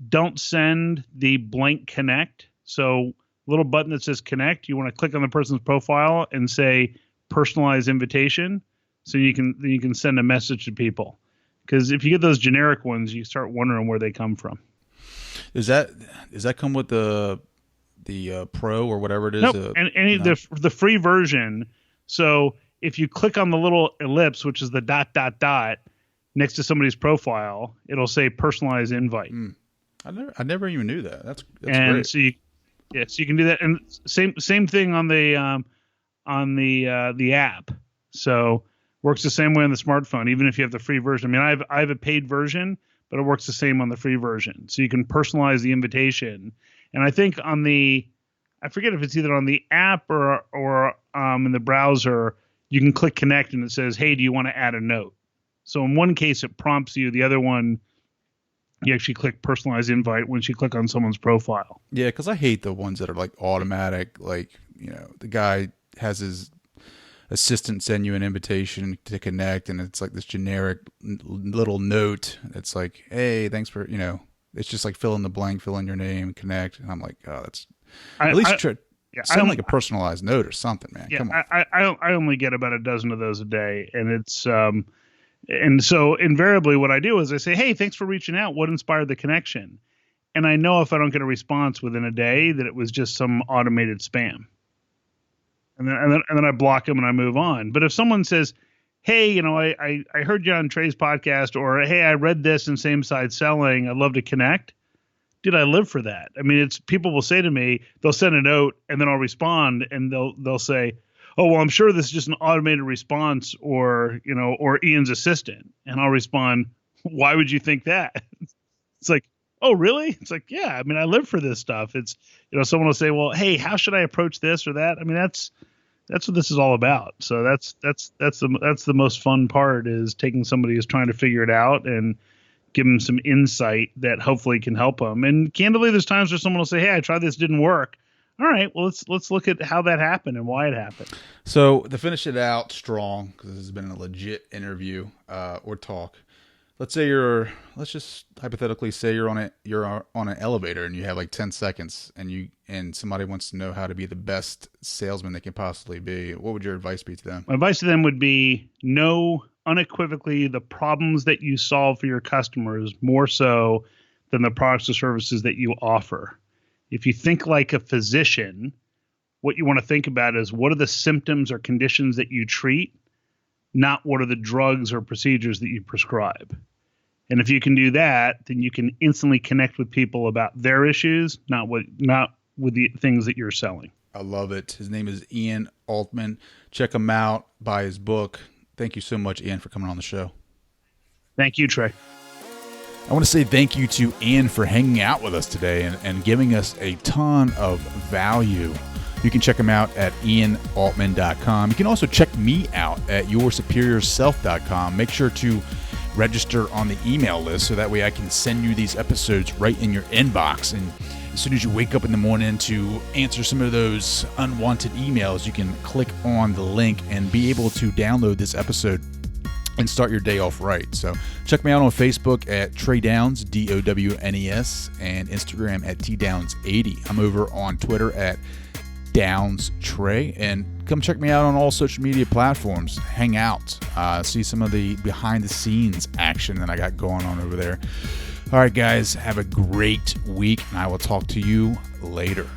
don't send the blank connect. So little button that says connect, you want to click on the person's profile and say personalized invitation, so you can send a message to people. Because if you get those generic ones, you start wondering where they come from. Does that come with the pro or whatever it is? Nope. The free version. So if you click on the little ellipse, which is the ... next to somebody's profile, it'll say personalized invite. I never even knew that. That's and great. So you can do that. And same thing on the app. So works the same way on the smartphone, even if you have the free version. I mean, I have a paid version, but it works the same on the free version. So you can personalize the invitation. And I think I forget if it's either on the app or in the browser, you can click connect and it says, hey, do you want to add a note? So in one case, it prompts you. The other one, you actually click personalized invite once you click on someone's profile. Yeah, because I hate the ones that are like automatic. Like, the guy has his assistant send you an invitation to connect, and it's like this generic little note. It's like, hey, thanks for, it's just like fill in the blank, fill in your name, connect. And I'm like, that's at least sound like a personalized note or something, man. Yeah, come on. I only get about a dozen of those a day, and it's and so invariably what I do is I say, hey, thanks for reaching out. What inspired the connection? And I know if I don't get a response within a day that it was just some automated spam. And then I block them and I move on. But if someone says, hey, I heard you on Trey's podcast, or hey, I read this in Sameside Selling, I'd love to connect. Dude, I live for that. I mean, people will say to me, they'll send a note and then I'll respond and they'll say, oh, well, I'm sure this is just an automated response or Ian's assistant. And I'll respond, why would you think that? It's like, oh, really? It's like, yeah, I mean, I live for this stuff. It's, someone will say, well, hey, how should I approach this or that? I mean, that's what this is all about. So that's the most fun part, is taking somebody who's trying to figure it out and give them some insight that hopefully can help them. And candidly, there's times where someone will say, hey, I tried this, didn't work. All right, well, let's look at how that happened and why it happened. So to finish it out strong, because this has been a legit interview or talk. Let's just hypothetically say you're on an elevator and you have like 10 seconds and somebody wants to know how to be the best salesman they can possibly be. What would your advice be to them? My advice to them would be know unequivocally the problems that you solve for your customers more so than the products or services that you offer. If you think like a physician, what you want to think about is what are the symptoms or conditions that you treat, not what are the drugs or procedures that you prescribe. And if you can do that, then you can instantly connect with people about their issues, not with the things that you're selling. I love it. His name is Ian Altman. Check him out. Buy his book. Thank you so much, Ian, for coming on the show. Thank you, Trey. I want to say thank you to Ian for hanging out with us today and giving us a ton of value. You can check him out at ianaltman.com. You can also check me out at yoursuperiorself.com. Make sure to register on the email list so that way I can send you these episodes right in your inbox. And as soon as you wake up in the morning to answer some of those unwanted emails, you can click on the link and be able to download this episode and start your day off right. So check me out on Facebook at Trey Downs, Downes, and Instagram at TDowns80. I'm over on Twitter at Downs Trey, and come check me out on all social media platforms. Hang out, see some of the behind the scenes action that I got going on over there. All right, guys, have a great week, and I will talk to you later.